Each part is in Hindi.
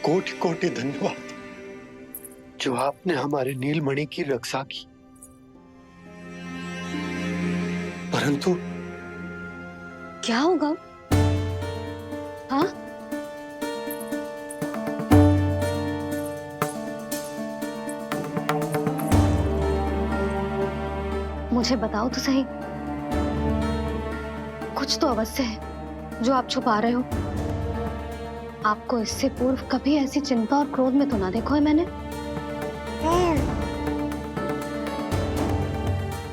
कोटि कोटि धन्यवाद जो आपने हमारे नीलमणि की रक्षा की। परंतु क्या होगा? हाँ, मुझे बताओ तो सही, कुछ तो अवश्य है जो आप छुपा रहे हो। आपको इससे पूर्व कभी ऐसी चिंता और क्रोध में तो ना देखो है मैंने।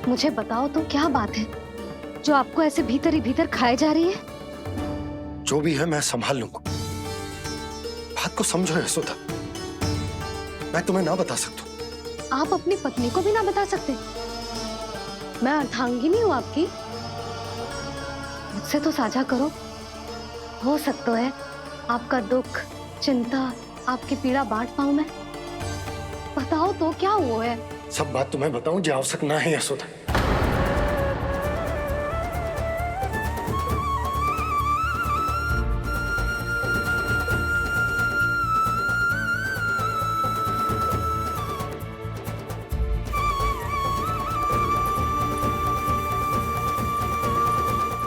मुझे बताओ तो क्या बात है जो आपको ऐसे भीतर ही भीतर खाए जा रही है? जो भी है मैं संभाल लूंगा। बात को समझो यशोदा, मैं तुम्हें ना बता सकता। आप अपनी पत्नी को भी ना बता सकते? मैं अर्धांगिनी हूँ आपकी, मुझसे तो साझा करो। हो सकता है आपका दुख, चिंता, आपकी पीड़ा बांट पाऊं मैं। बताओ तो क्या हुआ है? सब बात तुम्हें बताऊं जो आवश्यक ना है यशोदा।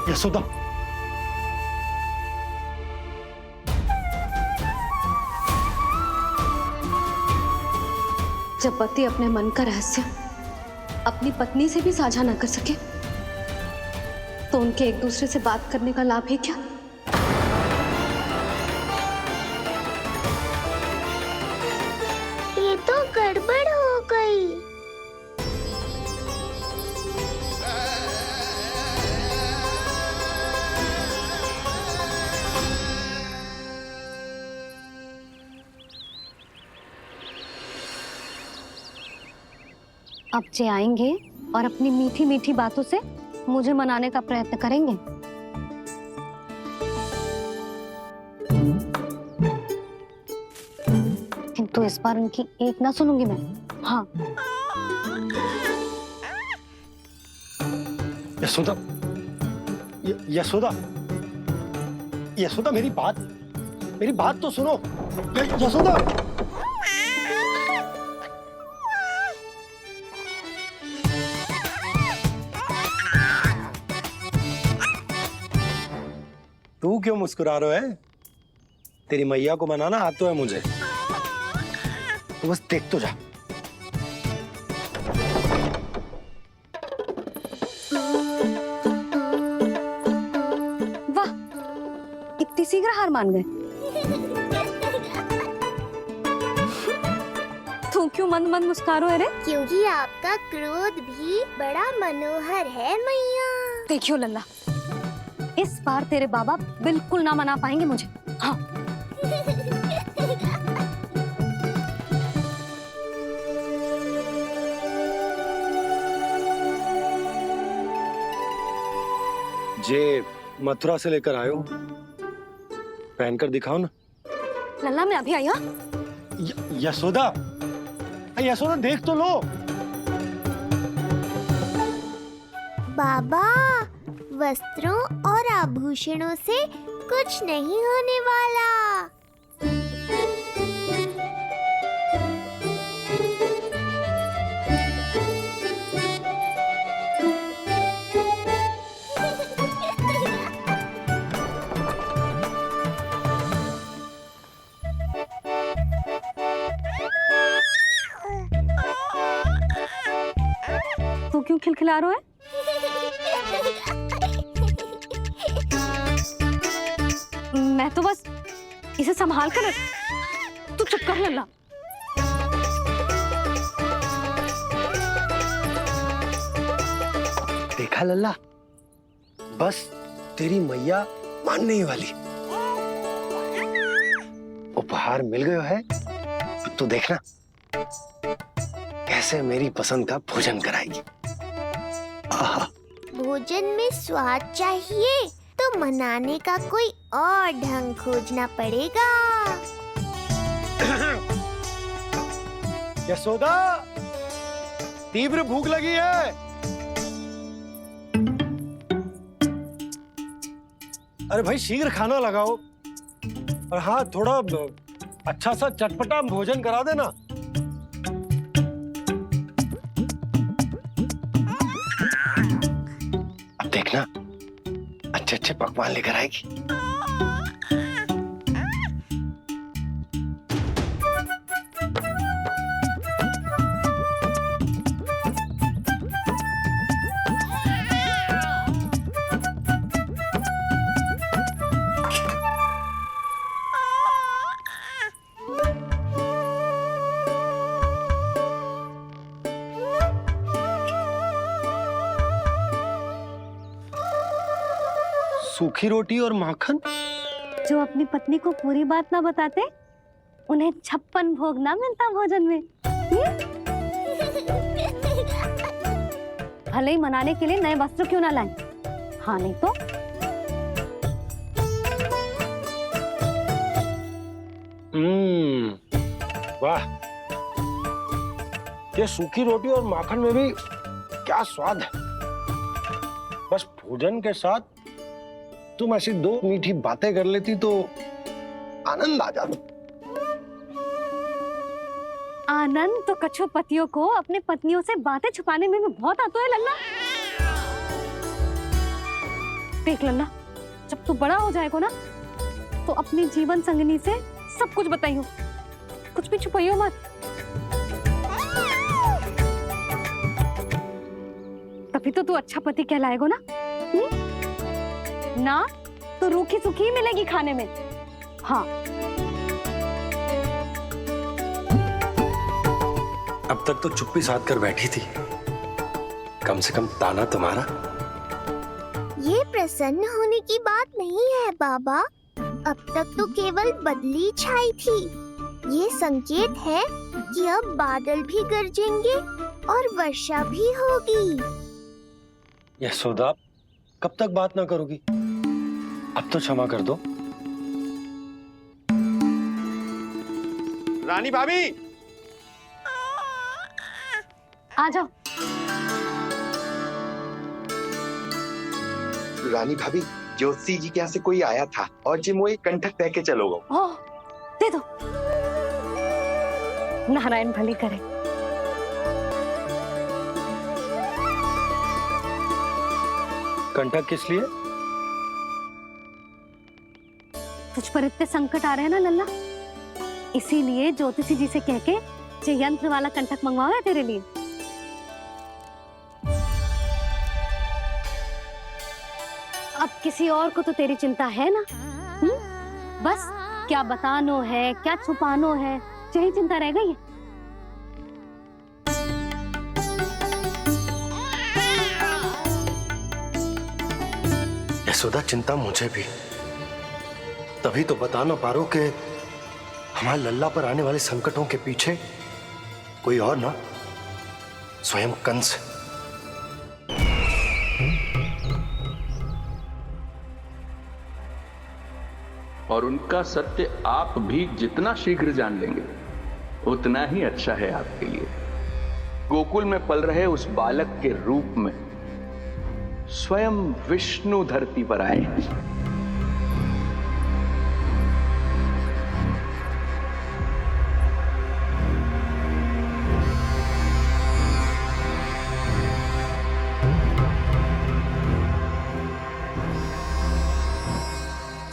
यशोदा, जब पति अपने मन का रहस्य अपनी पत्नी से भी साझा न कर सके तो उनके एक दूसरे से बात करने का लाभ है क्या? ये तो गड़बड़ हो गई। अब जे आएंगे और अपनी मीठी मीठी बातों से मुझे मनाने का प्रयत्न करेंगे। किंतु इस बार उनकी एक ना सुनूंगी मैं। हाँ, यशोदा, यशोदा, यशोदा मेरी बात तो सुनो। यशोदा, तू क्यों मुस्कुरा रहा है? तेरी मैया को मनाना आता है मुझे, तो बस देख तो जा। वाह, इतनी शीघ्र हार मान गए। तू क्यों मंद मंद मुस्कुरा रहे? क्योंकि आपका क्रोध भी बड़ा मनोहर है मैया। देखियो लल्ला, इस बार तेरे बाबा बिल्कुल ना मना पाएंगे मुझे। हाँ, जे मथुरा से लेकर आयो, पहनकर दिखाओ ना। लल्ला मैं अभी आई। हाँ, यशोदा, यशोदा देख तो लो। बाबा, वस्त्रों और आभूषणों से कुछ नहीं होने वाला। तू क्यों खिलखिला रहा है? मैं तो बस इसे संभाल कर तू चुप कर लल्ला। देखा लल्ला, बस तेरी मैया मानने ही वाली। उपहार मिल गयो है तो देखना कैसे मेरी पसंद का भोजन कराएगी। आहा। भोजन में स्वाद चाहिए तो मनाने का कोई और ढंग खोजना पड़ेगा। यशोदा, तीव्र भूख लगी है। अरे भाई शीघ्र खाना लगाओ। और हाँ, थोड़ा अच्छा सा चटपटा भोजन करा देना। अब देखना अच्छे अच्छे पकवान लेकर आएगी। सूखी रोटी और माखन। जो अपनी पत्नी को पूरी बात ना बताते उन्हें 56 भोग ना मिलता भोजन में। भले ही मनाने के लिए नए वस्त्र क्यों ना लाएं, हाँ नहीं तो वाह, ये सूखी रोटी और माखन में भी क्या स्वाद है। बस भोजन के साथ तुम ऐसी दो मीठी बातें कर लेती तो आनंद आ जाता। आनंद तो कछुआ पतियों को अपने पत्नियों से बातें छुपाने में भी बहुत आता है लल्ला। देख लल्ला, जब तू बड़ा हो जाएगा ना तो अपने जीवन संगनी से सब कुछ बताइयो, कुछ भी छुपाइयो मत। तभी तो तू अच्छा पति कहलाएगा ना। ना तो रूखी सूखी मिलेगी खाने में। हाँ, अब तक तो चुप्पी साध कर बैठी थी, कम से कम ताना तुम्हारा। ये प्रसन्न होने की बात नहीं है बाबा, अब तक तो केवल बदली छाई थी। ये संकेत है कि अब बादल भी गरजेंगे और वर्षा भी होगी। यशोदा, कब तक बात ना करोगी? अब तो क्षमा कर दो। रानी भाभी, आ जाओ। रानी भाभी, ज्योति जी के यहाँ से कोई आया था और जी मुझे कंठक कह के चलो गो। ओह, दे दो। नारायण भली करे। कंठक किस लिए? तुझ पर इतने संकट आ रहे हैं ना लल्ला, इसीलिए ज्योतिषी जी से कह के जो यंत्र वाला कंठक मंगवाया तेरे लिए। अब किसी और को तो तेरी चिंता है ना? बस क्या बतानो है, क्या छुपानो है, यही चिंता रह गई है। यशोदा, चिंता मुझे भी। तभी तो बता ना पा रहा हूं कि हमारे लल्ला पर आने वाले संकटों के पीछे कोई और ना, स्वयं कंस। और उनका सत्य आप भी जितना शीघ्र जान लेंगे उतना ही अच्छा है आपके लिए। गोकुल में पल रहे उस बालक के रूप में स्वयं विष्णु धरती पर आए हैं।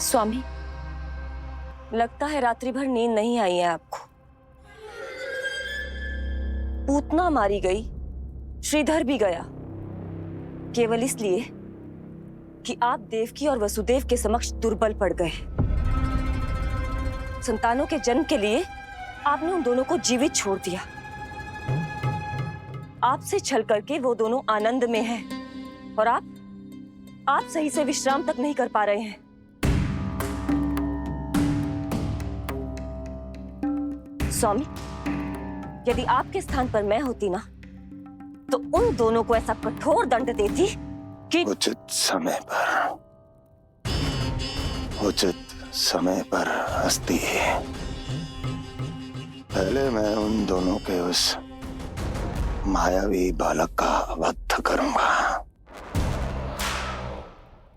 स्वामी, लगता है रात्रि भर नींद नहीं आई है आपको। पूतना मारी गई, श्रीधर भी गया, केवल इसलिए कि आप देवकी और वसुदेव के समक्ष दुर्बल पड़ गए। संतानों के जन्म के लिए आपने उन दोनों को जीवित छोड़ दिया। आपसे छल करके वो दोनों आनंद में हैं और आप सही से विश्राम तक नहीं कर पा रहे हैं। स्वामी, यदि आपके स्थान पर मैं होती ना तो उन दोनों को ऐसा कठोर दंड देती कि उचित समय पर हस्ती। पहले मैं उन दोनों के उस मायावी बालक का वध करूंगा,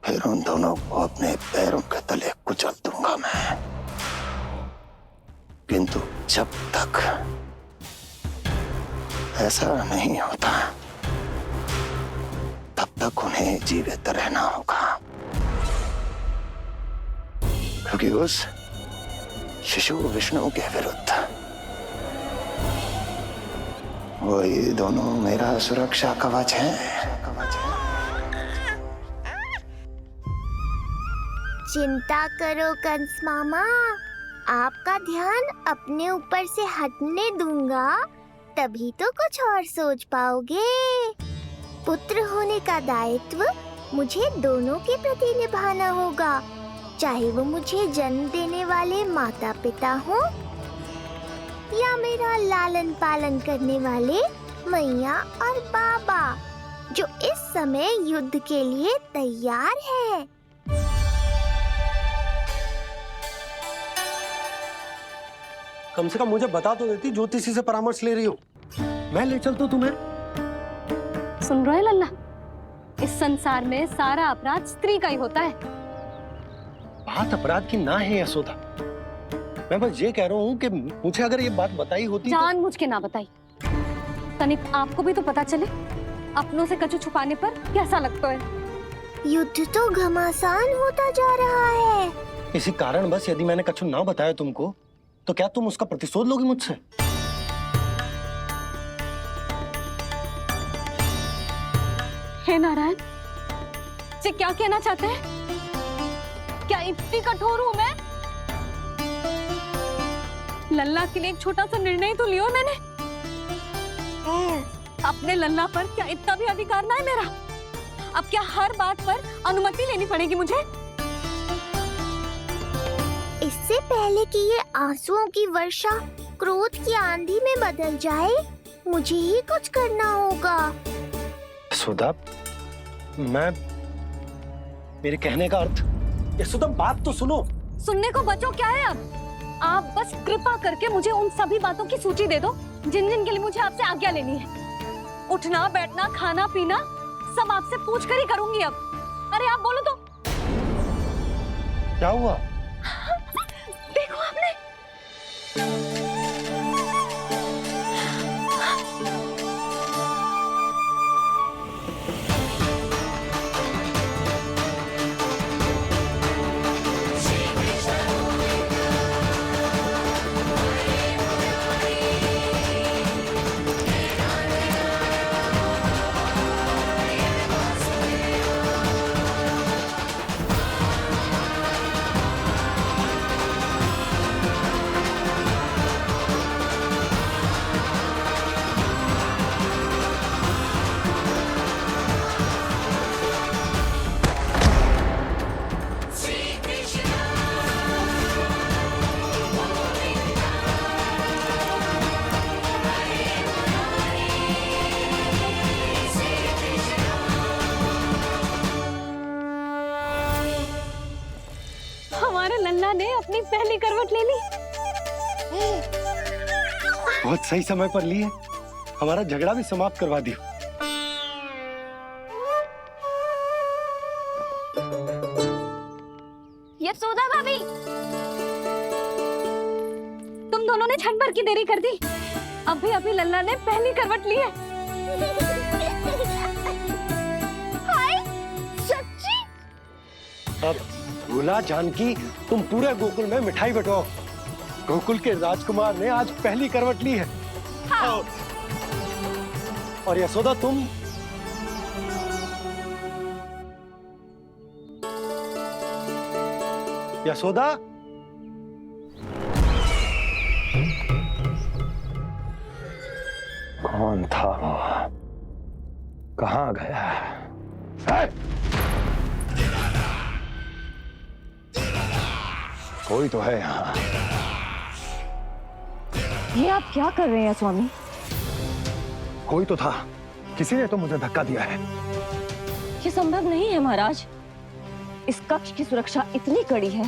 फिर उन दोनों को अपने पैरों के तले कुचल दूंगा मैं। किंतु जब तक ऐसा नहीं होता तब तक उन्हें जीवित रहना होगा, क्योंकि उस शिशु विष्णु के विरुद्ध वही दोनों मेरा सुरक्षा कवच है। चिंता करो कंस मामा, आपका ध्यान अपने ऊपर से हटने दूंगा, तभी तो कुछ और सोच पाओगे। पुत्र होने का दायित्व मुझे दोनों के प्रति निभाना होगा, चाहे वो मुझे जन्म देने वाले माता पिता हो या मेरा लालन पालन करने वाले मैया और बाबा, जो इस समय युद्ध के लिए तैयार है। कम से कम मुझे बता तो देती, ज्योतिषी से परामर्श ले रही हो, मैं ले चलता तुम्हें। सुन रहे लल्ला, इस संसार में सारा अपराध स्त्री का ही होता है। बात अपराध की ना है यशोदा, मैं बस ये कह रहा हूँ कि मुझे अगर ये बात बताई होती जान मुझ के ना बताई, तनिक आपको भी तो पता चले अपनों से कछु छुपाने पर कैसा लगता है। युद्ध तो घमासान होता जा रहा है। इसी कारण बस यदि मैंने कछु ना बताया तुमको, तो क्या तुम उसका प्रतिशोध लोगी मुझसे? हे नारायण, ये क्या कहना चाहते हैं? क्या इतनी कठोर हूं मैं? लल्ला के लिए एक छोटा सा निर्णय तो लियो मैंने। अपने लल्ला पर क्या इतना भी अधिकार ना है मेरा? अब क्या हर बात पर अनुमति लेनी पड़ेगी मुझे? इससे पहले कि ये आंसुओं की वर्षा क्रोध की आंधी में बदल जाए, मुझे ही कुछ करना होगा। यशोदा, मेरे कहने का अर्थ, यशोदा बात तो सुनो। सुनने को बचो क्या है अब? आप बस कृपा करके मुझे उन सभी बातों की सूची दे दो जिन जिन के लिए मुझे आपसे आज्ञा लेनी है। उठना बैठना खाना पीना सब आपसे पूछ कर ही करूंगी अब। अरे आप बोलो तो। क्या हुआ? देखो आपने। हमारे लल्ला ने अपनी पहली करवट ले ली। बहुत सही समय पर ली है, हमारा झगड़ा भी समाप्त करवा दिया। यशोदा भाभी, तुम दोनों ने क्षण भर की देरी कर दी। अभी अभी लल्ला ने पहली करवट ली है। हाय, सच्ची? अब भूला जानकी, तुम पूरे गोकुल में मिठाई बंटवाओ। गोकुल के राजकुमार ने आज पहली करवट ली है। हाँ। और यशोदा तुम यशोदा, कौन था वो? कहाँ गया? है? कोई तो है यहाँ। ये आप क्या कर रहे हैं स्वामी? कोई तो था, किसी ने तो मुझे धक्का दिया है। ये संभव नहीं है महाराज। इस कक्ष की सुरक्षा इतनी कड़ी है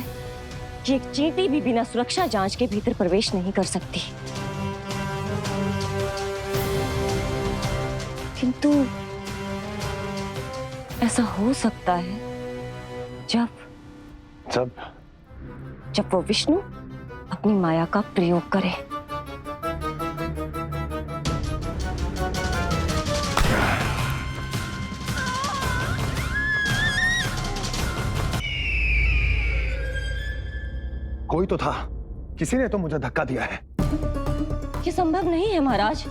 कि एक चींटी भी बिना सुरक्षा जांच के भीतर प्रवेश नहीं कर सकती। किंतु ऐसा हो सकता है जब जब वो विष्णु अपनी माया का प्रयोग करे। कोई तो था, किसी ने तो मुझे धक्का दिया है। ये संभव नहीं है महाराज।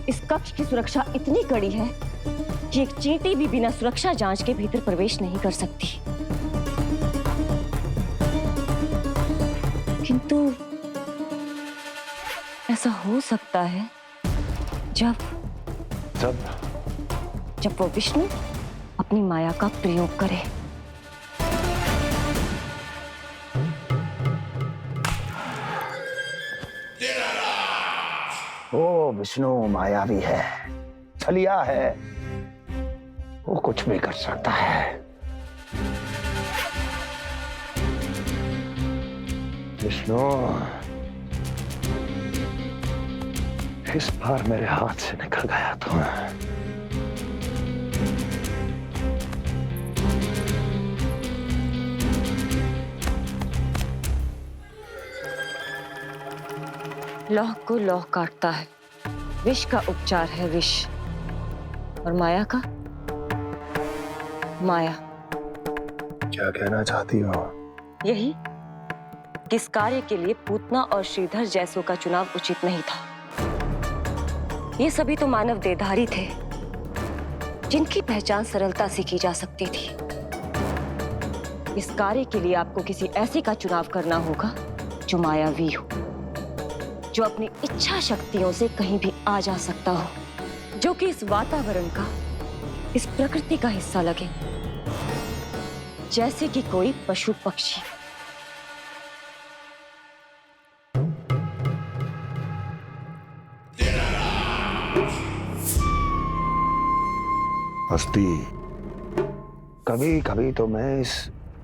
इस कक्ष की सुरक्षा इतनी कड़ी है कि एक चींटी भी बिना सुरक्षा जांच के भीतर प्रवेश नहीं कर सकती। किंतु ऐसा हो सकता है जब वो विष्णु अपनी माया का प्रयोग करे। ओ विष्णु मायावी है, छलिया है, वो कुछ भी कर सकता है। विष्णु, इस बार मेरे हाथ से निकल गया तुम। लौह को लौह काटता है, विष का उपचार है विष, और माया का माया। क्या कहना चाहती हो? यही कि इस कार्य के लिए पूतना और श्रीधर जैसों का चुनाव उचित नहीं था। ये सभी तो मानव देहधारी थे जिनकी पहचान सरलता से की जा सकती थी। इस कार्य के लिए आपको किसी ऐसे का चुनाव करना होगा जो मायावी हो, जो अपनी इच्छा शक्तियों से कहीं भी आ जा सकता हो, जो कि इस वातावरण का, इस प्रकृति का हिस्सा लगे, जैसे कि कोई पशु पक्षी। हस्ती, कभी कभी तो मैं इस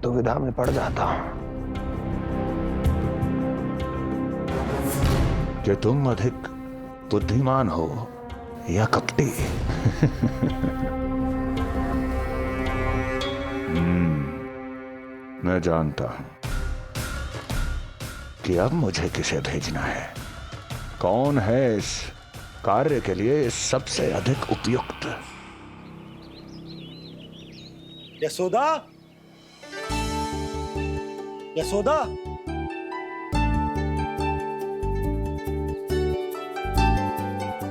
दुविधा में पड़ जाता हूं कि तुम अधिक बुद्धिमान हो या कपटी। मैं जानता हूं कि अब मुझे किसे भेजना है, कौन है इस कार्य के लिए सबसे अधिक उपयुक्त। यशोदा, यशोदा,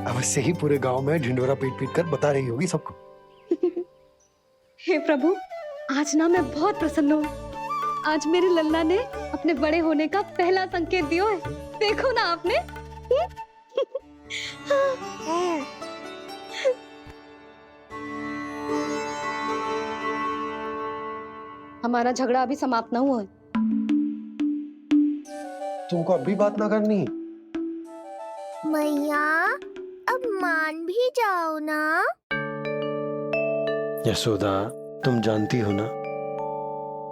अवश्य ही पूरे गांव में ढिंडोरा पीट पीट कर बता रही होगी सबको। हे प्रभु, आज ना मैं बहुत प्रसन्न हूँ। आज मेरे लल्ला ने अपने बड़े होने का पहला संकेत दिया है। देखो ना आपने। हमारा झगड़ा अभी समाप्त ना हुआ है। तुमको अब भी बात ना करनी? मैया, अब मान भी जाओ ना। यशोदा, तुम जानती हो ना,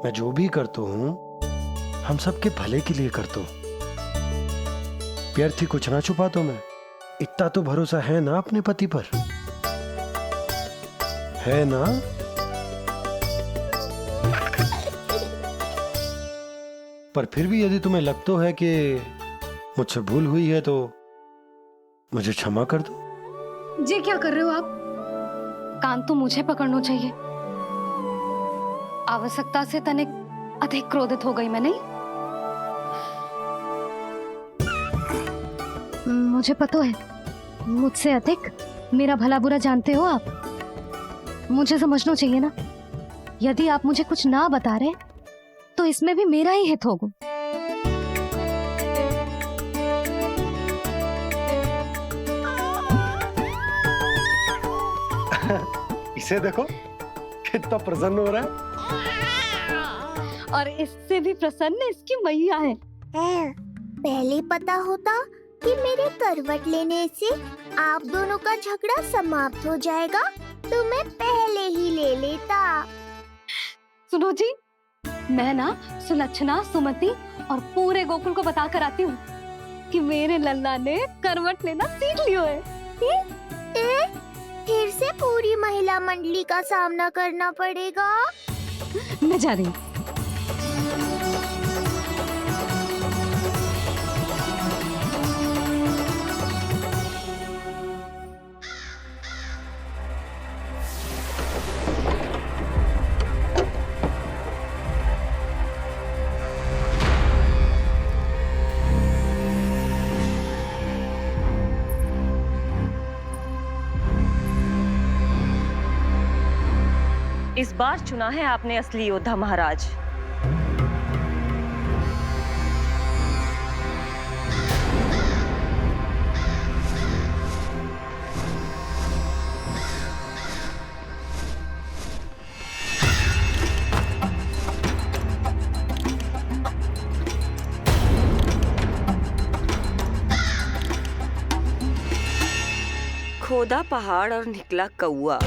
मैं जो भी करता हूँ हम सबके भले के लिए करता हूँ। व्यर्थ ही कुछ ना छुपा तो मैं। इतना तो भरोसा है ना अपने पति पर, है ना? पर फिर भी यदि तुम्हें लगता है कि मुझसे भूल हुई है तो मुझे क्षमा कर दो। ये क्या कर रहे हो आप? कान तो मुझे पकड़ना चाहिए। आवश्यकता से तनिक अधिक क्रोधित हो गई मैं, नहीं? मुझे पता है, मुझसे अधिक मेरा भला बुरा जानते हो आप। मुझे समझना चाहिए ना, यदि आप मुझे कुछ ना बता रहे तो इसमें भी मेरा ही हित होगा। इसे देखो कितना प्रसन्न हो रहा है। और इससे भी प्रसन्न इसकी मैया है। पहले पता होता कि मेरे करवट लेने से आप दोनों का झगड़ा समाप्त हो जाएगा तो मैं पहले ही ले लेता। सुनो जी, मैं ना सुलक्षणा, सुमति और पूरे गोकुल को बता कर आती हूँ कि मेरे लल्ला ने करवट लेना सीख लियो है। फिर से पूरी महिला मंडली का सामना करना पड़ेगा। मैं जा रही हूँ। इस बार चुना है आपने असली योद्धा महाराज। खोदा पहाड़ और निकला कौआ।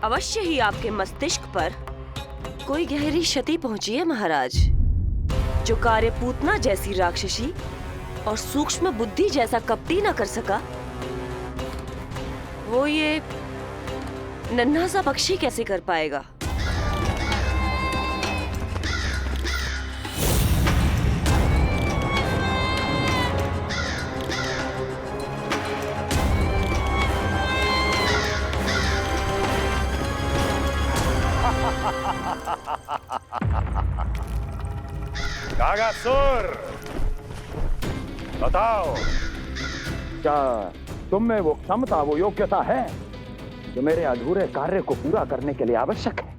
अवश्य ही आपके मस्तिष्क पर कोई गहरी क्षति पहुंची है महाराज, जो कार्य पूतना जैसी राक्षसी और सूक्ष्म बुद्धि जैसा कपटी न कर सका, वो ये नन्हा सा पक्षी कैसे कर पाएगा। कागासुर, बताओ, क्या तुम में वो क्षमता, वो योग्यता है जो मेरे अधूरे कार्य को पूरा करने के लिए आवश्यक है?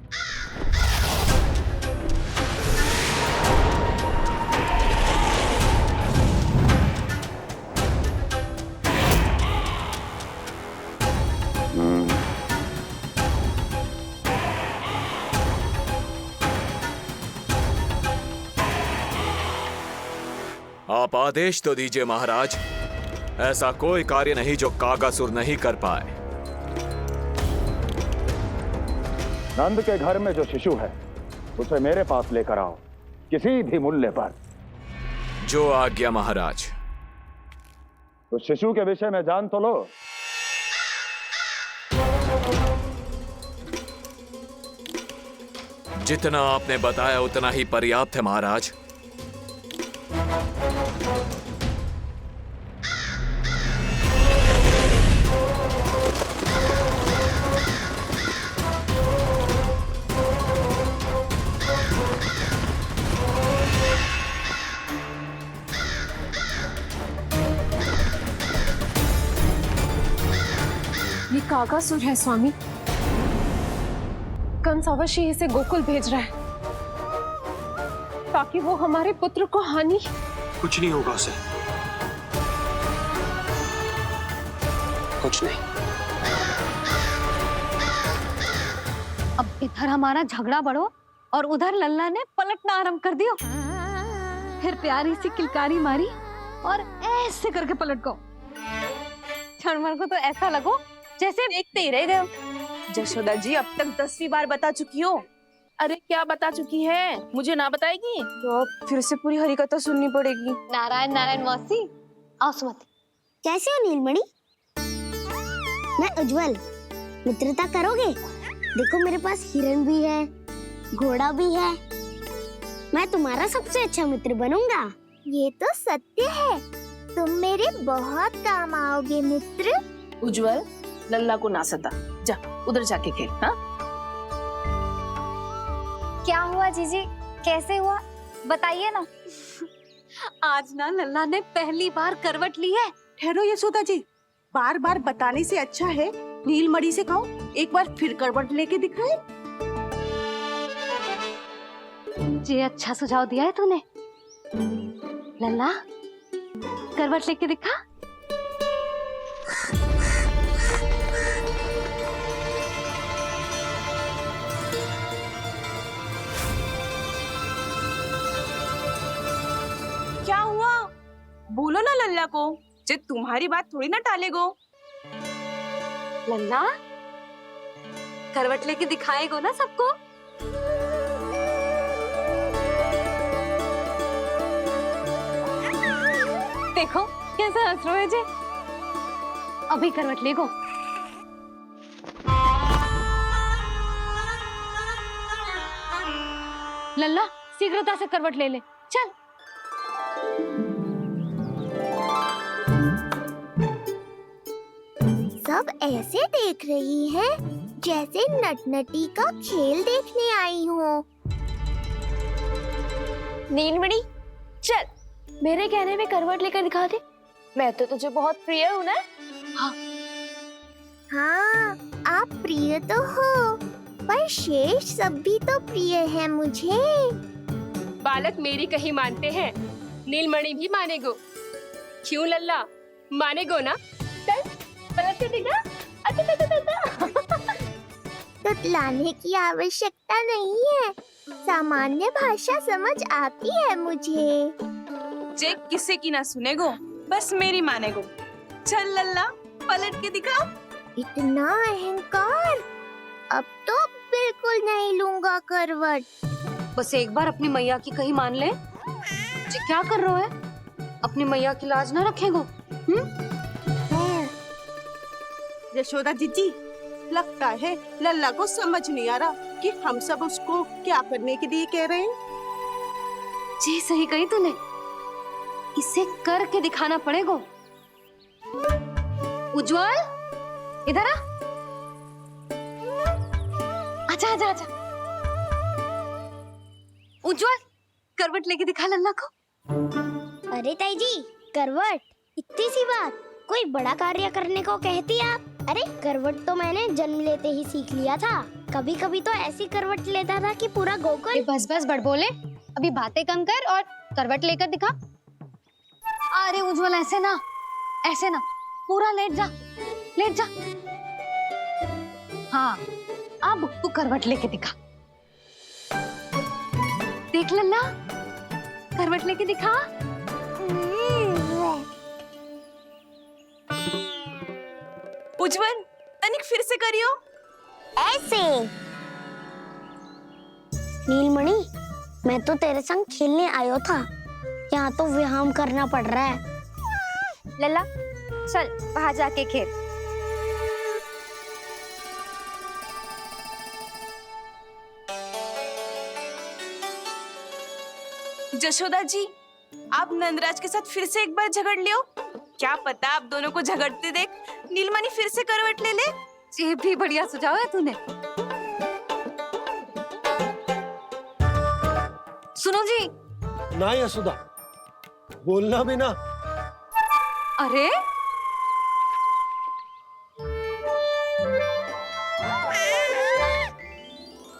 आप आदेश तो दीजिए महाराज। ऐसा कोई कार्य नहीं जो कागासुर नहीं कर पाए। नंद के घर में जो शिशु है उसे मेरे पास लेकर आओ, किसी भी मूल्य पर। जो आज्ञा महाराज। उस शिशु के विषय में जान तो लो। जितना आपने बताया उतना ही पर्याप्त है महाराज। ये कागासुर है स्वामी। कंस अवश्य इसे गोकुल भेज रहा है ताकि वो हमारे पुत्र को हानि। कुछ नहीं होगा उसे, कुछ नहीं। अब इधर हमारा झगड़ा बढ़ो और उधर लल्ला ने पलटना आरंभ कर दियो। फिर प्यारी सी किलकारी मारी और ऐसे करके पलट गो। क्षणभर को तो ऐसा लगो जैसे देखते ही रह गए। जशोदा जी अब तक 10वीं बार बता चुकी हो। अरे क्या बता चुकी है, मुझे ना बताएगी तो अब फिर से पूरी हरी कथा सुननी पड़ेगी। नारायण नारायण मौसी, आओ सुमति। कैसे हो नीलमणि? मैं उज्जवल, मित्रता करोगे? देखो मेरे पास हिरन भी है, घोड़ा भी है। मैं तुम्हारा सबसे अच्छा मित्र बनूंगा। ये तो सत्य है, तुम मेरे बहुत काम आओगे मित्र। उज्जवल, लल्ला को ना सता, जा उधर जाके खेल। हाँ, क्या हुआ जीजी, कैसे हुआ बताइए ना। आज ना लल्ला ने पहली बार करवट ली है। ठहरो यशोदा जी, बार बार बताने से अच्छा है नीलमणि से कहो एक बार फिर करवट लेके दिखाए। ये अच्छा सुझाव दिया है तूने। लल्ला करवट लेके दिखा। क्या हुआ? बोलो ना लल्ला को, जे तुम्हारी बात थोड़ी ना टालेगो। लल्ला करवट लेके दिखाएगो ना सबको। देखो कैसा हंस रहे जे। अभी करवट लेगो। लल्ला शीघ्रता से करवट ले ले, चल। सब ऐसे देख रही है जैसे नटनटी का खेल देखने आई हो। नीलमणि चल, मेरे कहने में करवट लेकर दिखा दे। मैं तो तुझे बहुत प्रिय हूँ ना। हाँ, आप प्रिय तो हो, पर शेष सब भी तो प्रिय है मुझे। बालक मेरी कहीं मानते हैं, नीलमणि भी मानेगो। क्यों लल्ला, मानेगो ना? चल पलट के दिखा। तुतलाने की आवश्यकता नहीं है, सामान्य भाषा समझ आती है मुझे। जे किसी की ना सुनेगो, बस मेरी मानेगो। चल लल्ला, पलट के दिखा। इतना अहंकार, अब तो बिल्कुल नहीं लूंगा करवट। बस एक बार अपनी मैया की कहीं मान ले। जी क्या कर रहे हो? अपनी मैया की लाज ना रखेगो? यशोदा जीजी, लगता है लल्ला को समझ नहीं आ रहा कि हम सब उसको क्या करने के लिए कह रहे हैं। जी सही कही तूने, इसे करके दिखाना पड़ेगा। उज्जवल, इधर आ। आजा आजा आजा। उज्जवल, करवट लेके दिखा लल्ला को। अरे ताई जी, करवट, इतनी सी बात, कोई बड़ा कार्य करने को कहती आप? अरे करवट तो मैंने जन्म लेते ही सीख लिया था। कभी कभी तो ऐसी करवट लेता था कि पूरा गोकुल। बस बस बड़ बोले, अभी बातें कम कर और करवट लेकर दिखा। अरे उज्जवल, ऐसे ना, ऐसे ना, पूरा लेट जा, लेट जा। हाँ, अब तू करवट लेके दिखा। देख लल्ला, करवट लेके दिखा। उज्जवल, तनिक फिर से करियो। ऐसे। नीलमणि, मैं तो तेरे संग खेलने आयो था, यहाँ तो व्यायाम करना पड़ रहा है। लल्ला चल वहां जाके खेल। जशोदा जी, आप नंदराज के साथ फिर से एक बार झगड़ लियो। क्या पता आप दोनों को झगड़ते देख नीलमणि फिर से करवट ले ले। ये भी बढ़िया सुझाव है तूने। सुनो जी। ना यशोदा, बोलना भी ना। अरे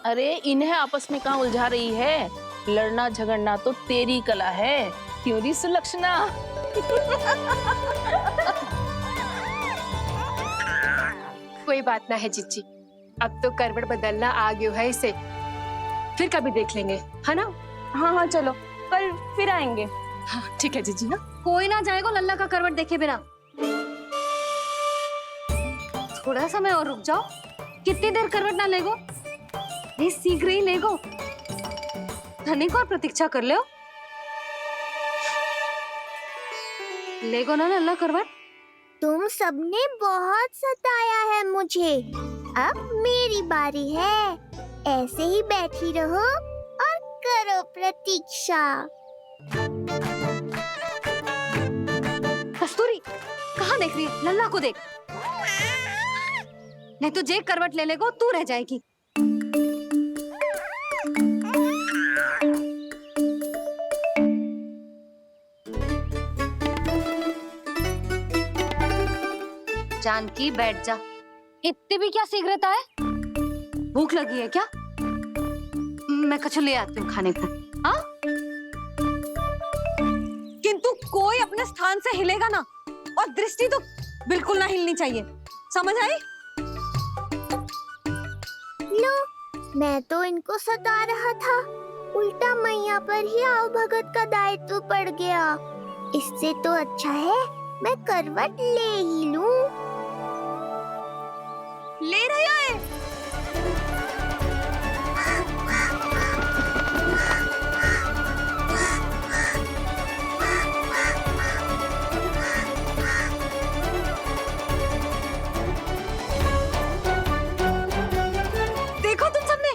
अरे इन्हें आपस में कहाँ उलझा रही है? लड़ना झगड़ना तो तेरी कला है, क्यों री सुलक्षणा? कोई बात ना है जीजी, अब तो करवट बदलना आ गयो है इसे, फिर कभी देख लेंगे, है ना? हाँ हाँ चलो, कल फिर आएंगे। हाँ ठीक है जीजी। हाँ कोई ना जाएगा लल्ला का करवट देखे बिना। थोड़ा समय और रुक जाओ। कितनी देर करवट ना लेगो? ये शीघ्र ही लेगो। धनिक और प्रतीक्षा कर लो। लेगो ना लल्ला करवट। तुम सबने बहुत सताया है मुझे, अब मेरी बारी है। ऐसे ही बैठी रहो और करो प्रतीक्षा। कस्तूरी, कहाँ देख रही है? लल्ला को देख, नहीं तो जे करवट ले लेगो तू रह जाएगी। जानकी बैठ जा। इतनी भी क्या शीघ्रता है? भूख लगी है क्या? मैं कछु ले आती हूँ खाने को। हाँ? किंतु कोई अपने स्थान से हिलेगा ना, और दृष्टि तो बिल्कुल ना हिलनी चाहिए, समझ आई? लो, मैं तो इनको सता रहा था, उल्टा मैया पर ही आओ भगत का दायित्व पड़ गया। इससे तो अच्छा है मैं करवट ले ही लूं। ले रहे हो? देखो तुम सबने,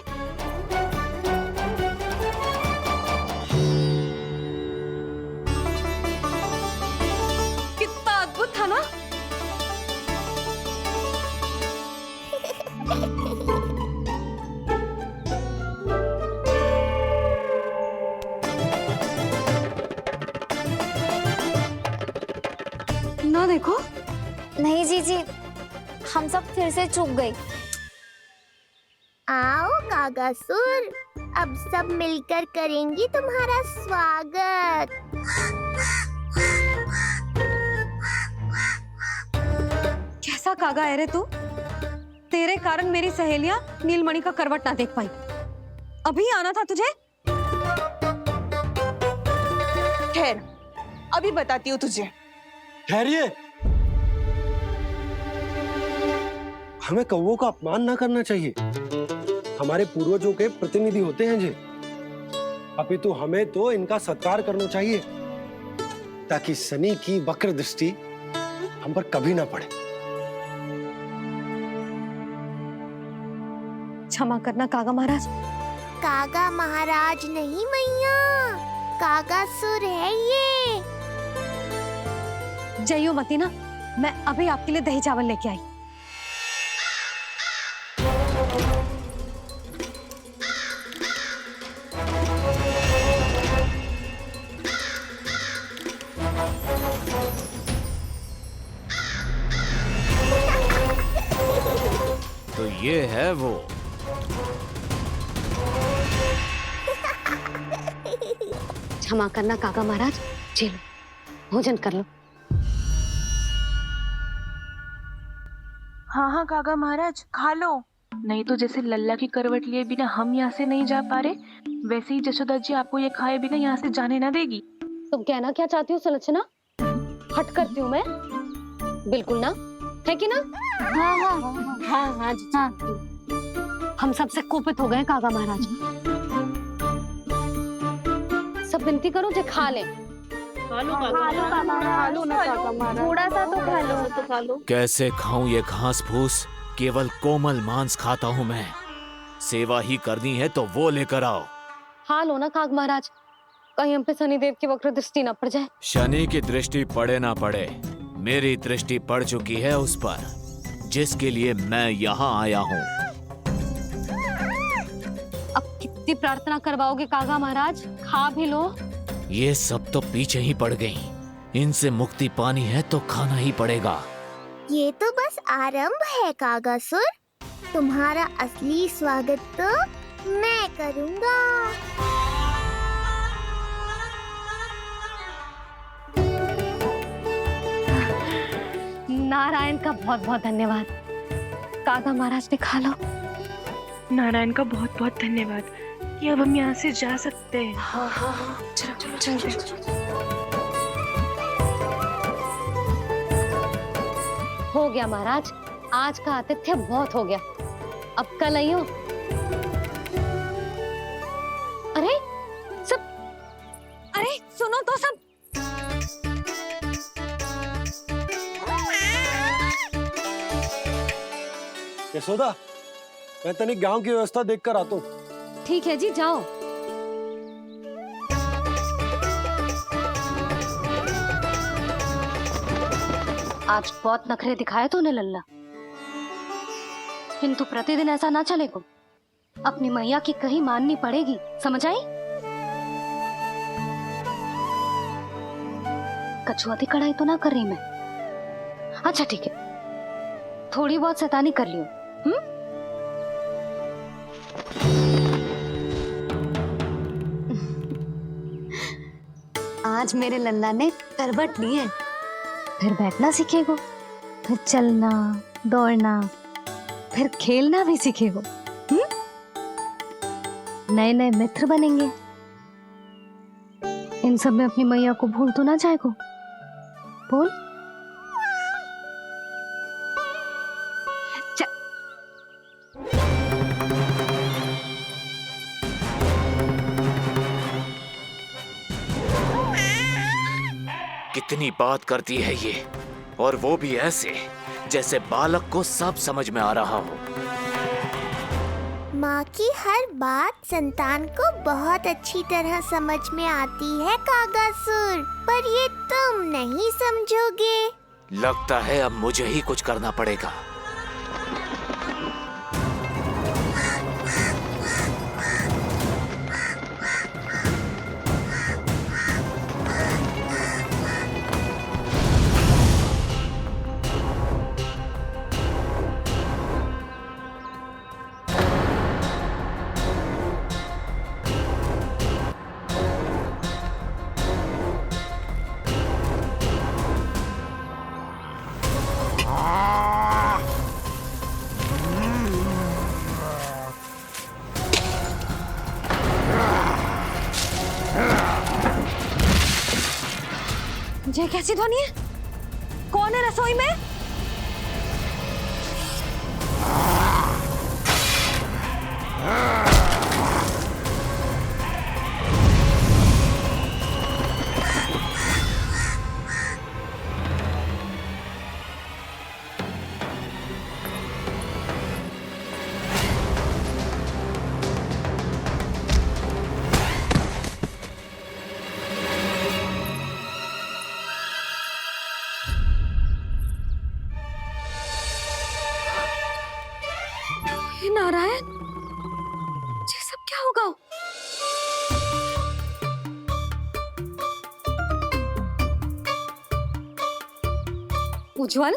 कितना अद्भुत था ना? ना देखो। नहीं जीजी, हम सब फिर से चूक गए। आओ कागासुर, अब सब मिलकर करेंगी तुम्हारा स्वागत। कैसा कागा है रे तू? तेरे कारण मेरी सहेलियां नीलमणि का करवट ना देख पाई। अभी आना था तुझे। ठहर, अभी बताती हूँ तुझे। ठहरिए, हमें कौवों का अपमान ना करना चाहिए। हमारे पूर्वजों के प्रतिनिधि होते हैं जी। अपितु हमें तो इनका सत्कार करना चाहिए ताकि शनि की वक्र दृष्टि हम पर कभी ना पड़े। क्षमा करना कागा महाराज। कागा महाराज नहीं मैया, कागासुर है ये। जइयो मती ना, मैं अभी आपके लिए दही चावल लेके आई। तो ये है वो। क्षमा करना काका महाराज, चलो भोजन कर लो। हाँ हाँ काका महाराज, खा लो। नहीं तो जैसे लल्ला की करवट लिए बिना हम यहाँ से नहीं जा पा रहे, वैसे ही जशोदा जी आपको ये खाए बिना यहाँ से जाने ना देगी। तुम कहना क्या चाहती हो सुलक्षणा? हट करती हूँ मैं? बिल्कुल ना, है कि ना? हाँ हाँ हाँ हाँ हाँ। हम सबसे कोपित हो गए काका महाराज। सब विनती करो जो खा ले। थोड़ा सा तो खा लो। कैसे खाऊं ये घास फूस? केवल कोमल मांस खाता हूं मैं। सेवा ही करनी है तो वो लेकर आओ। खा लो ना काग महाराज, कहीं हम पे शनिदेव की वक्र दृष्टि ना पड़ जाए। शनि की दृष्टि पड़े ना पड़े, मेरी दृष्टि पड़ चुकी है उस पर, जिसके लिए मैं यहाँ आया हूँ। अब कितनी प्रार्थना करवाओगे कागा महाराज? खा भी लो। ये सब तो पीछे ही पड़ गई, इनसे मुक्ति पानी है तो खाना ही पड़ेगा। ये तो बस आरंभ है कागासुर, तुम्हारा असली स्वागत तो मैं करूंगा। नारायण का बहुत बहुत धन्यवाद। कागा महाराज ने खा लो। नारायण का बहुत बहुत धन्यवाद कि अब हम यहाँ से जा सकते हैं। हाँ हाँ हाँ, चलो चलो चलो। हो गया महाराज, आज का आतिथ्य बहुत हो गया, अब कल आइयो। अरे सब, अरे सुनो तो सब। यशोदा, मैं तनिक गांव की व्यवस्था देखकर आता हूँ। ठीक है जी, जाओ। आज बहुत नखरे दिखाए तूने लल्ला, किंतु प्रतिदिन ऐसा ना चलेगा। अपनी मैया की कहीं माननी पड़ेगी, समझ आई? कछुआती कढ़ाई तो ना कर रही मैं। अच्छा ठीक है, थोड़ी बहुत शैतानी कर लियो। आज मेरे लल्ला ने करवट ली है, फिर बैठना सीखेगो, फिर चलना दौड़ना, फिर खेलना भी सीखेगो। नए नए मित्र बनेंगे। इन सब में अपनी मैया को भूल तो ना जाएगो। बोल। कितनी बात करती है ये, और वो भी ऐसे जैसे बालक को सब समझ में आ रहा हो। माँ की हर बात संतान को बहुत अच्छी तरह समझ में आती है कागासुर, पर ये तुम नहीं समझोगे। लगता है अब मुझे ही कुछ करना पड़ेगा। ये कैसी ध्वनि है? कौन है रसोई में? नारायण, ये सब क्या होगा? उज्जवल,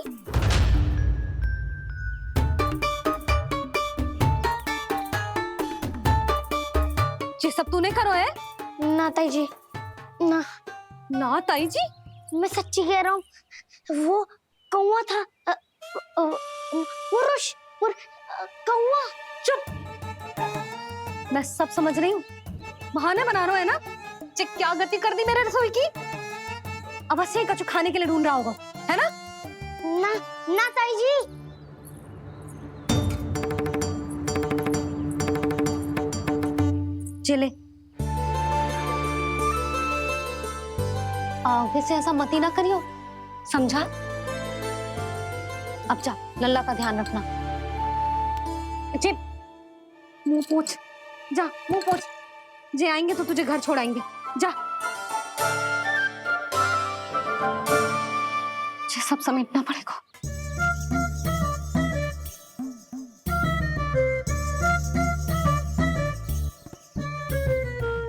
ये सब तूने करो है? ना ताई जी, ना ना ताई जी, मैं सच्ची कह रहा हूँ। वो कौवा था, पुरुष कौवा। चुप! मैं सब समझ रही हूँ, बहाने बना रहा है ना? ये क्या गति कर दी मेरे रसोई की? अब बस यही कछु खाने के लिए ढूंढ रहा होगा, है ना? ना ना ताई जी। चले, आगे से ऐसा मत ही ना करियो, समझा? अब जा, लल्ला का ध्यान रखना। चिप, मुंह पोछ, जा मुंह पोछ। जे आएंगे तो तुझे घर छोड़ाएंगे, जा। ये सब समेटना पड़ेगा।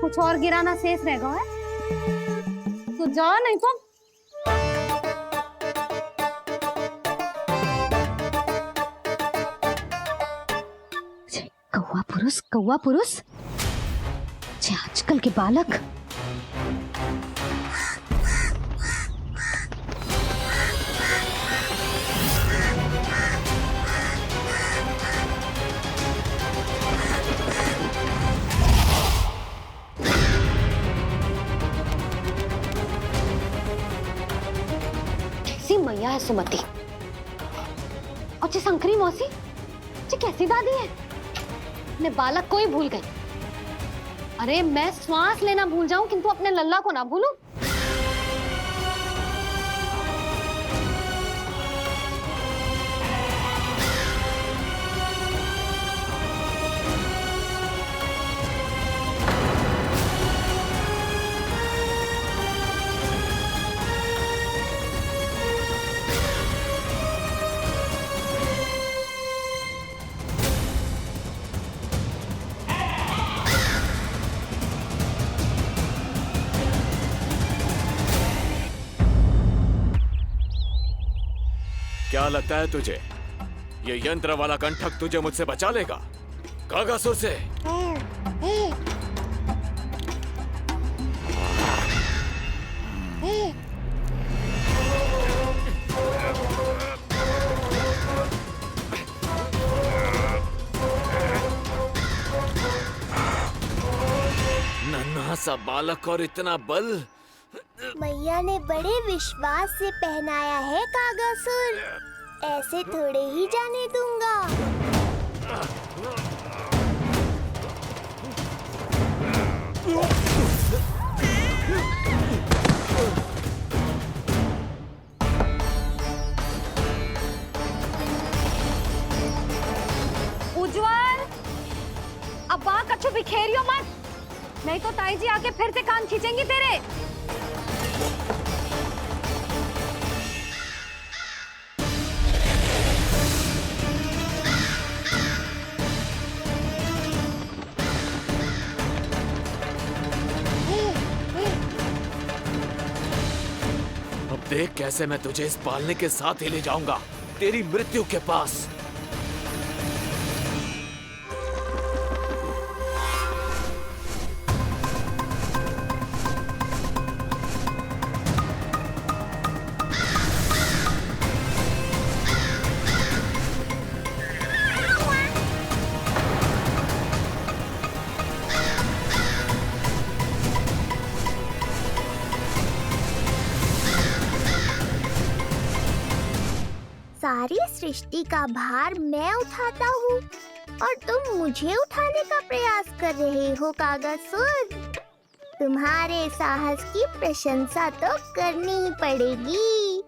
कुछ और गिराना शेष रहेगा है? तो जा, नहीं तो कौवा पुरुष जे आजकल के बालक। कैसी मैया है सुमति, और ये शंकरी मौसी, ये कैसी दादी है? मैं बालक को ही भूल गई। अरे मैं श्वास लेना भूल जाऊं किंतु अपने लल्ला को ना भूलूं। क्या लगता है तुझे ये यंत्र वाला कंठक तुझे मुझसे बचा लेगा? कागासुर से। नन्हा सा बालक और इतना बल। मैया ने बड़े विश्वास से पहनाया है कागासुर, ऐसे थोड़े ही जाने दूंगा। उज्जवल, अब वहां कछु बिखेरियो मत, नहीं तो ताई जी आके फिर से कान खींचेंगी तेरे। अब देख कैसे मैं तुझे इस पालने के साथ ही ले जाऊंगा तेरी मृत्यु के पास। सारी सृष्टि का भार मैं उठाता हूँ और तुम मुझे उठाने का प्रयास कर रहे हो कागजसुर। तुम्हारे साहस की प्रशंसा तो करनी ही पड़ेगी।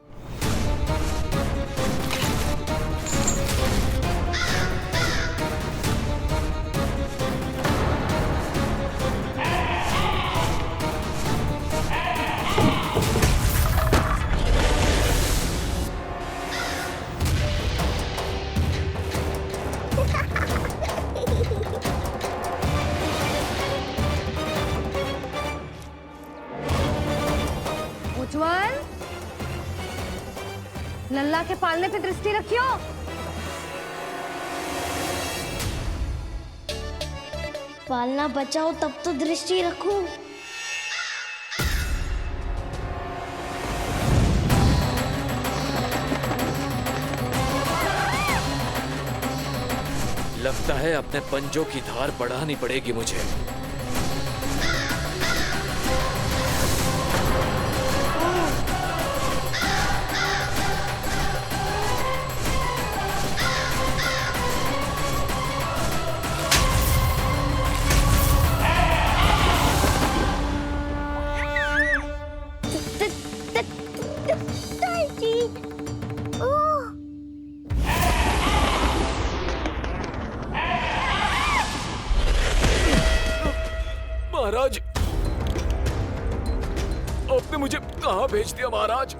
उज्जवल, लल्ला के पालने पे दृष्टि रखियो। पालना बचाओ तब तो दृष्टि रखूं। लगता है अपने पंजों की धार बढ़ानी पड़ेगी मुझे। महाराज, आपने मुझे कहाँ भेज दिया महाराज?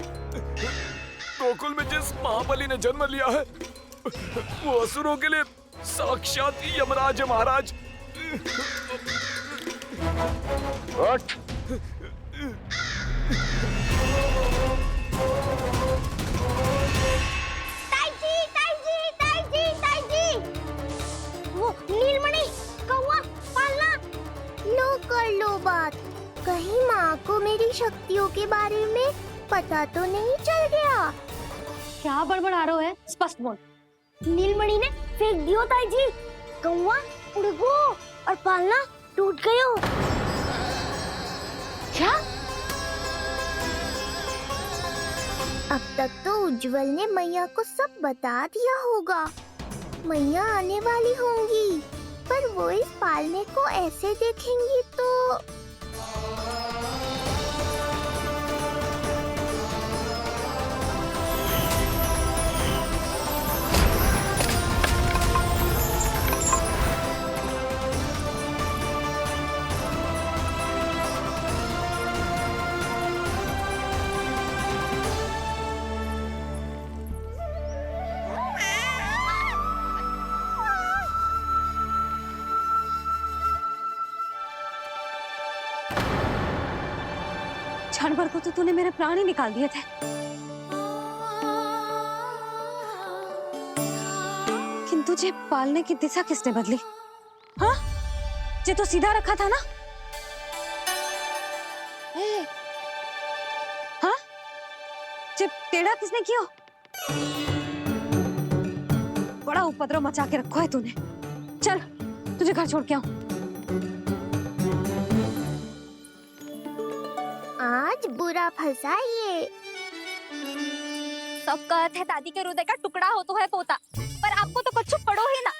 गोकुल में जिस महाबली ने जन्म लिया है वो असुरों के लिए साक्षात यमराज है महाराज। उठ। वो नीलमणि, कौवा, पालना, लो कर लो बात। कहीं माँ को मेरी शक्तियों के बारे में पता तो नहीं चल गया? क्या बड़बड़ा रहे हो है? स्पष्ट बोल। नीलमणि ने फेंक दियो ताई जी। कौवा उड़ गयो और पालना टूट गयो। क्या? अब तक तो उज्जवल ने मैया को सब बता दिया होगा। मैया आने वाली होंगी, पर वो इस पालने को ऐसे देखेंगी तो क्षण भर को तो तूने मेरे प्राण ही निकाल दिए थे, किंतु तुझे पालने की दिशा किसने बदली? हाँ, ये तो सीधा रखा था ना? हाँ, ये टेढ़ा किसने किया? बड़ा उपद्रव मचा के रखा है तूने। चल, तुझे घर छोड़ के आऊं। आज बुरा फंसा ये। सब कहते हैं दादी के हृदय का टुकड़ा हो तो है पोता, पर आपको तो कुछ पड़ो ही ना।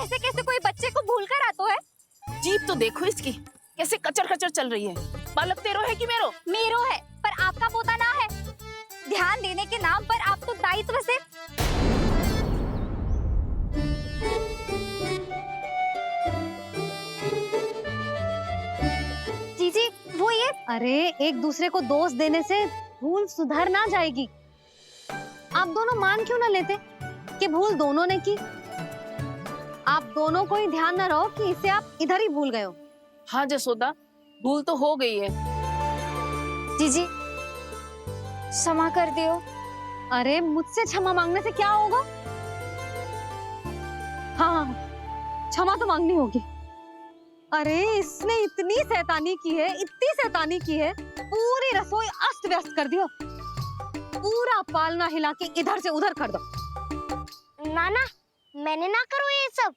ऐसे कैसे कोई बच्चे को भूल कर आतो है? जीभ तो देखो इसकी, कैसे कचर कचर चल रही है। बालक तेरो है कि मेरो? मेरो है, पर आपका पोता ना है। ध्यान देने के नाम पर आप तो दायित्व से जीजी वो ये। अरे एक दूसरे को दोष देने से भूल सुधर ना जाएगी। आप दोनों मान क्यों ना लेते कि भूल दोनों ने की? आप दोनों को ही ध्यान ना रहो कि इसे आप इधर ही भूल गए हो। हाँ जसोदा, भूल तो हो गई है। जीजी क्षमा कर दियो। अरे मुझसे क्षमा मांगने से क्या होगा? हाँ, क्षमा तो मांगनी होगी। अरे इसने इतनी शैतानी की है, इतनी शैतानी की है, पूरी रसोई अस्त व्यस्त कर दियो। पूरा पालना हिला के इधर से उधर कर दो। नाना, मैंने ना करो ये सब।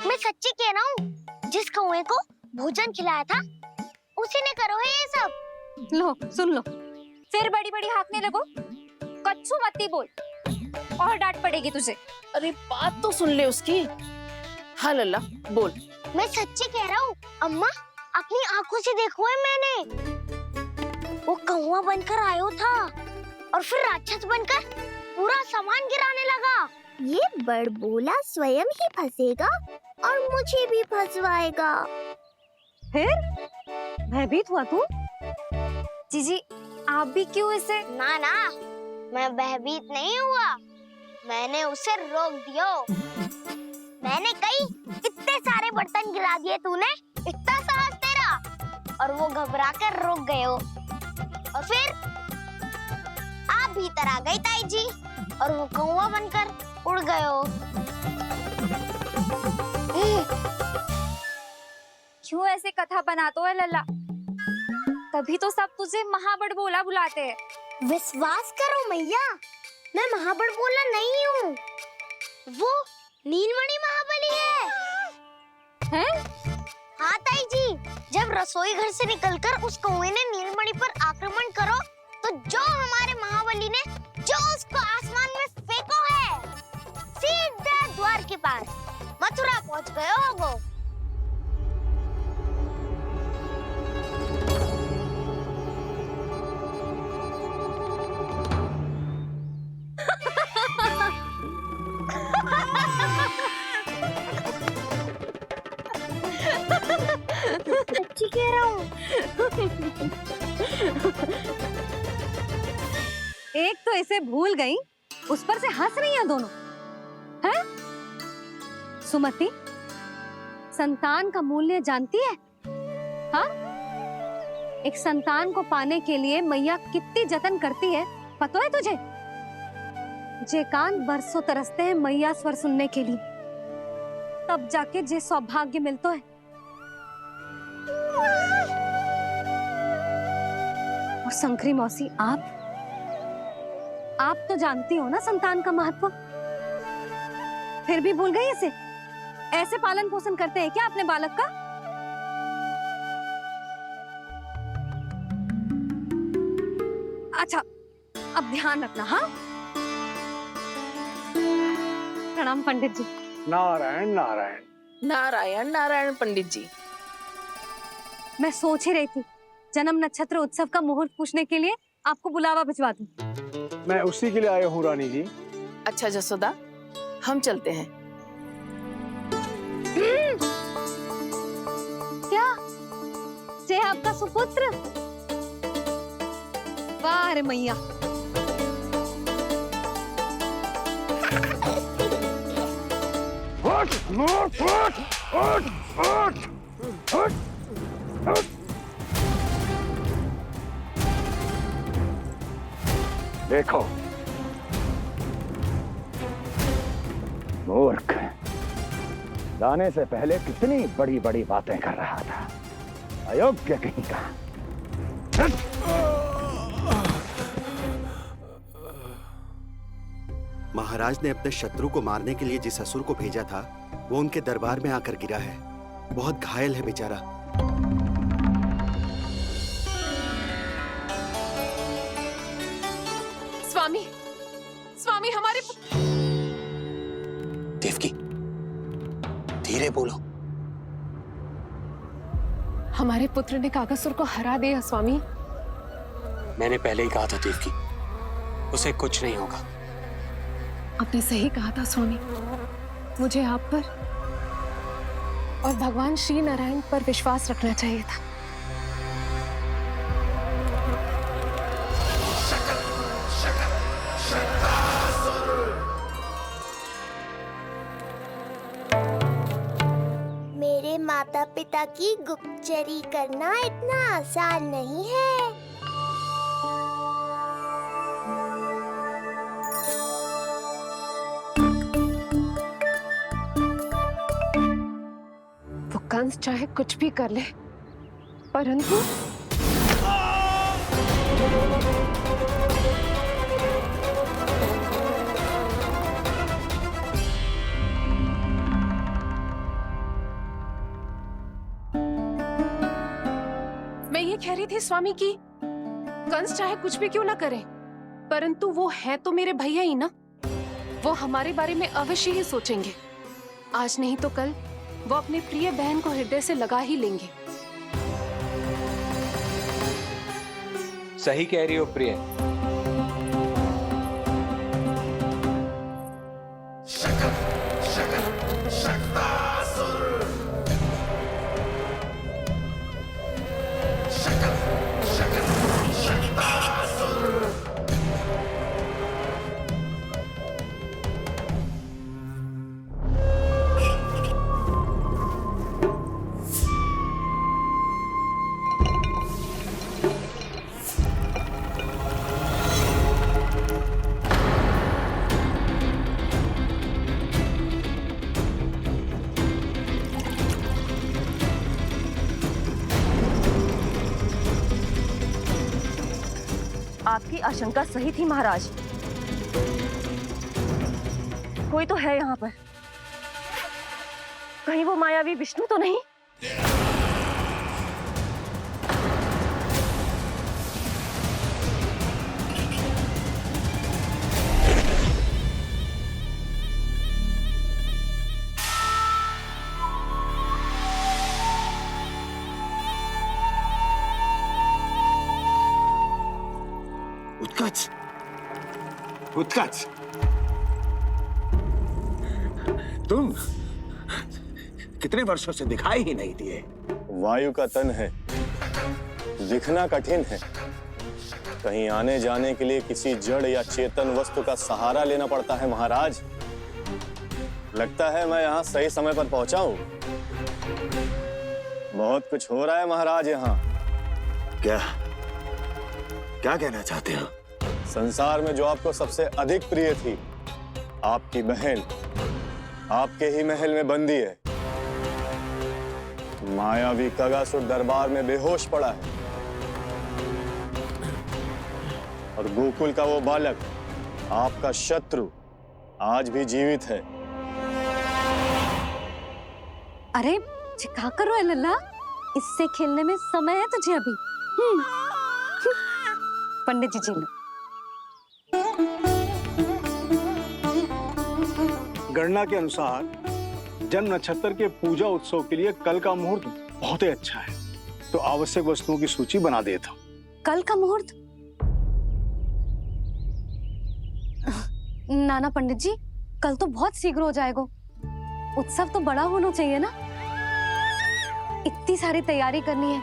मैं सच्ची कह रहा हूँ, जिस कौवे को भोजन खिलाया था उसी ने करो है ये सब। लो सुन लो, फिर बड़ी बड़ी हाँकने लगो। कच्छू मत बोल, और डांट पड़ेगी तुझे। अरे बात तो सुन ले उसकी। हाँ लल्ला बोल। मैं सच्ची कह रहा हूँ अम्मा, अपनी आंखों से देखो है मैंने। वो कौवा बनकर आयो था और फिर राक्षस बनकर पूरा सामान गिराने लगा। ये बड़बोला स्वयं ही फंसेगा और मुझे भी फंसवाएगा। फिर भयभीत हुआ तू? जीजी आप भी क्यों इसे? ना ना, मैं भयभीत नहीं हुआ, मैंने उसे रोक दिया। मैंने कही इतने सारे बर्तन गिरा दिए तूने, इतना साहस तेरा, और वो घबरा कर रुक गए हो। और फिर आप भीतर आ गई ताई जी और वो कौवा बनकर उड़ गए हो। क्यों ऐसे कथा बनाते हो लल्ला? तभी तो सब तुझे महाबड़बोला बुलाते हैं। विश्वास करो मैया, मैं महाबड़बोला नहीं हूँ, वो नीलमणि महाबली है। हैं? हाँ ताई जी, जब रसोई घर से निकलकर उस कौवे ने नीलमणि पर आक्रमण करो तो जो हमारे महाबली ने जो उसको आसमान में फेंको है, सीधे द्वार के पास मथुरा पहुंच गए होगो। सच्ची कह रहा हूँ। एक तो इसे भूल गई, उस पर से हंस रही हैं दोनों। हैं? सुमति, संतान का मूल्य जानती है? हाँ? एक संतान को पाने के लिए मैया कितनी जतन करती है, पता है तुझे? जे कान बरसों तरसते हैं मैया स्वर सुनने के लिए, तब जाके जे सौभाग्य मिलता है। और शंकरी मौसी, आप तो जानती हो ना संतान का महत्व, फिर भी भूल गई इसे? ऐसे पालन पोषण करते हैं क्या अपने बालक का? अच्छा, अब ध्यान रखना। हाँ, प्रणाम पंडित जी। नारायण नारायण। नारायण नारायण पंडित जी। मैं सोच ही रही थी जन्म नक्षत्र उत्सव का मुहूर्त पूछने के लिए आपको बुलावा भिजवा दूं। मैं उसी के लिए आया हूँ रानी जी। अच्छा जसोदा, हम चलते हैं। क्या जे आपका सुपुत्र? वाह रे मैया। देखो मूर्ख, लाने से पहले कितनी बड़ी बड़ी बातें कर रहा था, अयोग्य कहीं का। महाराज ने अपने शत्रु को मारने के लिए जिस असुर को भेजा था, वो उनके दरबार में आकर गिरा है। बहुत घायल है बेचारा। स्वामी, स्वामी हमारे देवकी, धीरे बोलो। हमारे पुत्र ने काकासुर को हरा दिया स्वामी। मैंने पहले ही कहा था देवकी, उसे कुछ नहीं होगा। आपने सही कहा था स्वामी, मुझे आप पर और भगवान श्री नारायण पर विश्वास रखना चाहिए था। मेरे माता पिता की गुप्तचरी करना इतना आसान नहीं है। वो कंस चाहे कुछ भी कर ले, परंतु मैं ये कह रही थी स्वामी कि कंस चाहे कुछ भी क्यों ना करे, परंतु वो है तो मेरे भैया ही ना, वो हमारे बारे में अवश्य ही सोचेंगे। आज नहीं तो कल वो अपनी प्रिय बहन को हृदय से लगा ही लेंगे। सही कह रही हो प्रिय। आपकी आशंका सही थी महाराज। कोई तो है यहाँ पर। कहीं वो मायावी विष्णु तो नहीं? उत्कच, उत्कच, तुम कितने वर्षों से दिखाई ही नहीं दिए। वायु का तन है, दिखना कठिन है। कहीं आने जाने के लिए किसी जड़ या चेतन वस्तु का सहारा लेना पड़ता है महाराज। लगता है मैं यहाँ सही समय पर पहुंचा हूँ। बहुत कुछ हो रहा है महाराज यहाँ। क्या क्या कहना चाहते हो? संसार में जो आपको सबसे अधिक प्रिय थी, आपकी बहन आपके ही महल में बंदी है। मायावी कगासुर दरबार में बेहोश पड़ा है और गोकुल का वो बालक, आपका शत्रु, आज भी जीवित है। अरे क्या कर रहा है लल्ला? इससे खेलने में समय है तुझे अभी। पंडित जी लो। गणना के अनुसार जन्म नक्षत्र के पूजा उत्सव के लिए कल का मुहूर्त बहुत ही अच्छा है, तो आवश्यक वस्तुओं की सूची बना देता हूँ। कल का मुहूर्त? नाना पंडित जी, कल तो बहुत शीघ्र हो जाएगा। उत्सव तो बड़ा होना चाहिए ना। इतनी सारी तैयारी करनी है,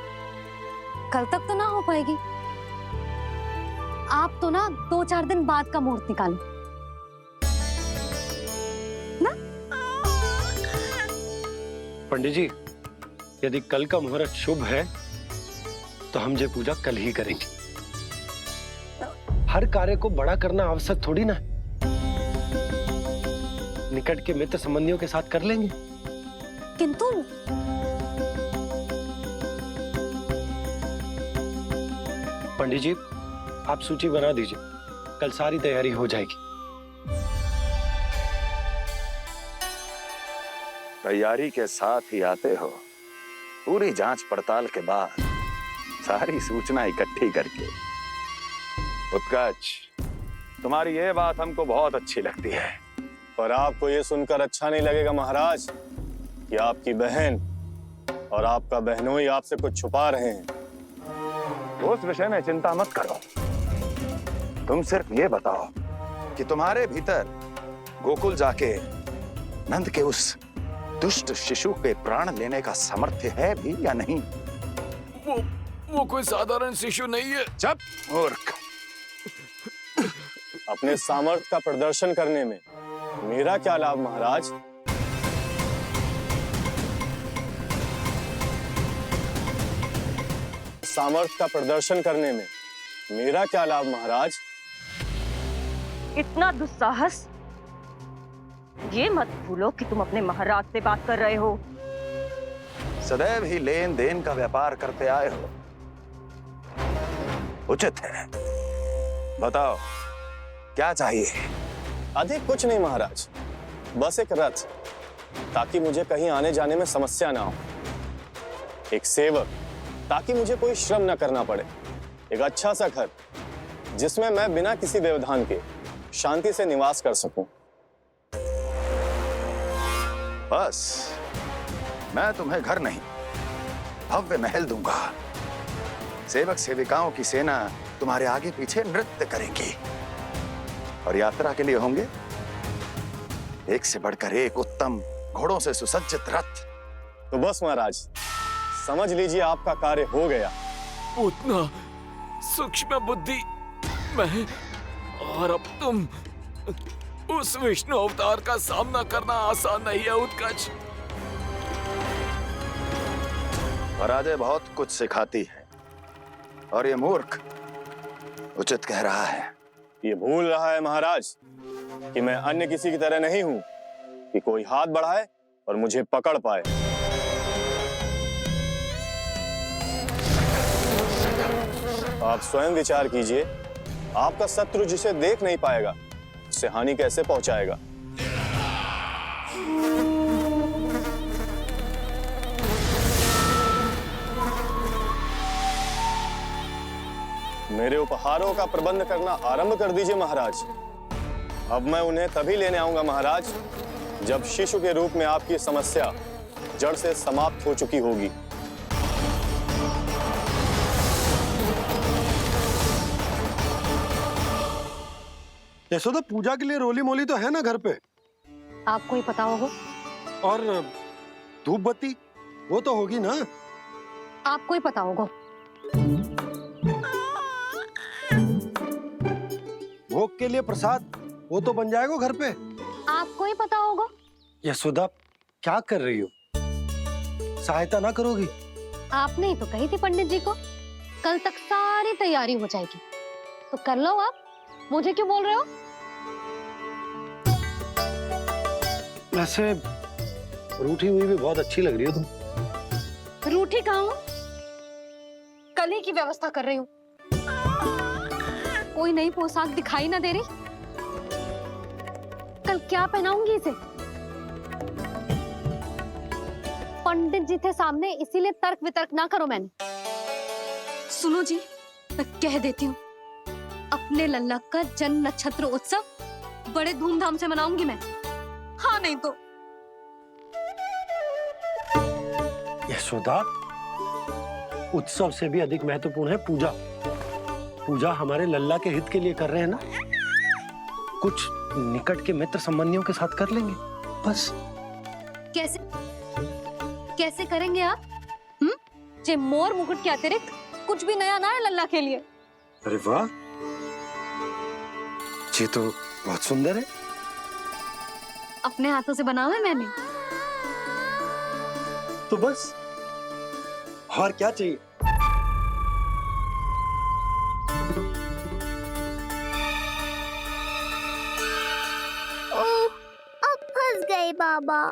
कल तक तो ना हो पाएगी। आप तो ना 2-4 दिन बाद का मुहूर्त निकालो ना। पंडित जी, यदि कल का मुहूर्त शुभ है तो हम ये पूजा कल ही करेंगे। हर कार्य को बड़ा करना आवश्यक थोड़ी ना। निकट के मित्र संबंधियों के साथ कर लेंगे। किंतु पंडित जी, आप सूची बना दीजिए, कल सारी तैयारी हो जाएगी। तैयारी के साथ ही आते हो, पूरी जांच पड़ताल के बाद सारी सूचना इकट्ठी करके। उत्कच, तुम्हारी ये बात हमको बहुत अच्छी लगती है। पर आपको ये सुनकर अच्छा नहीं लगेगा महाराज कि आपकी बहन और आपका बहनोई आपसे कुछ छुपा रहे हैं। उस विषय में चिंता मत करो। तुम सिर्फ ये बताओ कि तुम्हारे भीतर गोकुल जाके नंद के उस दुष्ट शिशु के प्राण लेने का सामर्थ्य है भी या नहीं? वो कोई साधारण शिशु नहीं है। चुप मूर्ख। अपने सामर्थ्य का प्रदर्शन करने में मेरा क्या लाभ महाराज? सामर्थ्य का प्रदर्शन करने में मेरा क्या लाभ महाराज? इतना दुस्साहस? ये मत भूलो कि तुम अपने महाराज से बात कर रहे हो। सदैव ही लेन देन का व्यापार करते आए हो, उचित है। बताओ क्या चाहिए? अधिक कुछ नहीं महाराज, बस एक रथ, ताकि मुझे कहीं आने जाने में समस्या ना हो। एक सेवक, ताकि मुझे कोई श्रम ना करना पड़े। एक अच्छा सा घर, जिसमें मैं बिना किसी व्यवधान के शांति से निवास कर सकूं। बस मैं तुम्हें घर नहीं, भव्य महल दूंगा। सेवक सेविकाओं की सेना तुम्हारे आगे पीछे नृत्य करेंगी और यात्रा के लिए होंगे एक से बढ़कर एक उत्तम घोड़ों से सुसज्जित रथ। तो बस महाराज, समझ लीजिए आपका कार्य हो गया। उतना सूक्ष्म बुद्धि मैं, और अब तुम, उस विष्णु अवतार का सामना करना आसान नहीं है उत्कर्ष। पराजय बहुत कुछ सिखाती है और ये मूर्ख उचित कह रहा है। ये भूल रहा है महाराज कि मैं अन्य किसी की तरह नहीं हूं कि कोई हाथ बढ़ाए और मुझे पकड़ पाए। आप स्वयं विचार कीजिए, आपका शत्रु जिसे देख नहीं पाएगा उससे हानि कैसे पहुंचाएगा। मेरे उपहारों का प्रबंध करना आरंभ कर दीजिए महाराज। अब मैं उन्हें तभी लेने आऊंगा महाराज जब शिशु के रूप में आपकी समस्या जड़ से समाप्त हो चुकी होगी। यशोदा, पूजा के लिए रोली मोली तो है ना घर पे? आपको ही पता होगा। और धूप बत्ती वो तो होगी ना? आपको ही पता होगा। भोग के लिए प्रसाद वो तो बन जाएगा घर पे। आपको ही पता होगा। यशोदा, क्या कर रही हो? सहायता ना करोगी? आपने ही तो कही थी पंडित जी को कल तक सारी तैयारी हो जाएगी, तो कर लो आप। मुझे क्यों बोल रहे हो? वैसे रूठी हुई भी बहुत अच्छी लग रही हो तुम। रूठी कहाँ हूँ? कल ही की व्यवस्था कर रही हूँ। कोई नई पोशाक दिखाई ना दे रही? कल क्या पहनाऊंगी इसे? पंडित जी थे सामने, इसीलिए तर्क वितर्क ना करो। मैंने सुनो जी, मैं कह देती हूँ, अपने लल्ला का जन्म नक्षत्र उत्सव बड़े धूमधाम से मनाऊंगी मैं। हाँ नहीं तो। यशोदा, उत्सव से भी अधिक महत्वपूर्ण है पूजा। पूजा हमारे लल्ला के हित के लिए कर रहे हैं ना। कुछ निकट के मित्र संबंधियों के साथ कर लेंगे बस। कैसे कैसे करेंगे आप? जे मोर मुकुट के अतिरिक्त कुछ भी नया ना है लल्ला के लिए। अरे वाह, ये तो बहुत सुंदर है। अपने हाथों से बना है मैंने। तो बस और क्या चाहिए? ओह, अब फंस गए बाबा।